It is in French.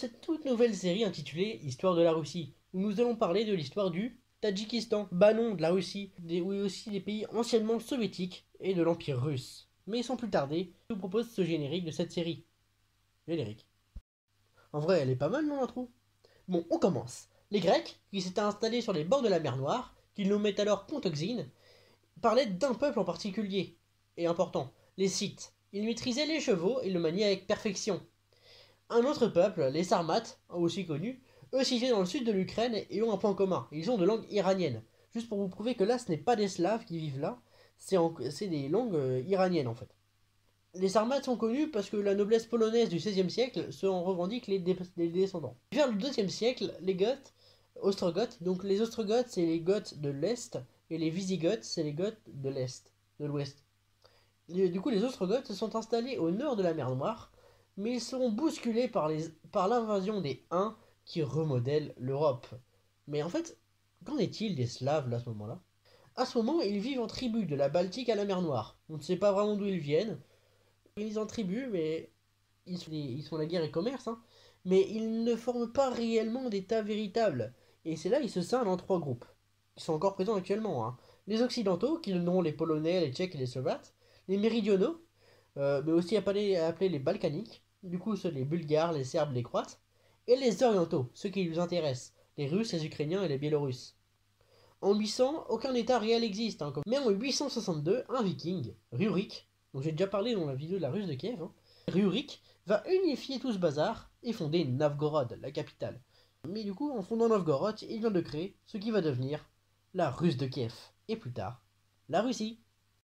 cette toute nouvelle série intitulée Histoire de la Russie, où nous allons parler de l'histoire du Tadjikistan, bas non de la Russie, oui aussi des pays anciennement soviétiques et de l'Empire russe. Mais sans plus tarder, je vous propose ce générique de cette série. Générique. En vrai, elle est pas mal, non, l'intro? Bon, on commence. Les Grecs, qui s'étaient installés sur les bords de la mer Noire, qu'ils nommaient alors Pontoxine, parlaient d'un peuple en particulier, et important, les Scythes. Ils maîtrisaient les chevaux et le maniaient avec perfection. Un autre peuple, les Sarmates, aussi connus, eux situés dans le sud de l'Ukraine et ont un point commun, ils ont de langue iranienne. Juste pour vous prouver que là, ce n'est pas des Slaves qui vivent là, c'est des langues iraniennes en fait. Les Sarmates sont connus parce que la noblesse polonaise du XVIe siècle se en revendique les descendants. Vers le IIe siècle, les Goths, Ostrogoths, donc les Ostrogoths c'est les Goths de l'Est, et les Visigoths c'est les Goths de l'Est, de l'Ouest. Du coup, les Ostrogoths se sont installés au nord de la mer Noire, mais ils seront bousculés par l'invasion des Huns qui remodèlent l'Europe. Mais en fait, qu'en est-il des Slaves là, à ce moment-là? À ce moment, ils vivent en tribu de la Baltique à la mer Noire. On ne sait pas vraiment d'où ils viennent. Ils vivent en tribu, mais ils font la guerre et le commerce, hein. Mais ils ne forment pas réellement d'État véritable. Et c'est là qu'ils se scindent en trois groupes, qui sont encore présents actuellement, hein. Les Occidentaux, qui nommeront les Polonais, les Tchèques et les Slovaques. Les Méridionaux, mais aussi appelés les Balkaniques, du coup ceux les Bulgares, les Serbes, les Croates, et les Orientaux, ceux qui nous intéressent, les Russes, les Ukrainiens et les Biélorusses. En 800, aucun état réel existe, hein, mais en 862, un viking, Rurik, dont j'ai déjà parlé dans la vidéo de la Russe de Kiev, hein, Rurik va unifier tout ce bazar et fonder Novgorod, la capitale. Mais du coup, en fondant Novgorod, il vient de créer ce qui va devenir la Russe de Kiev, et plus tard, la Russie.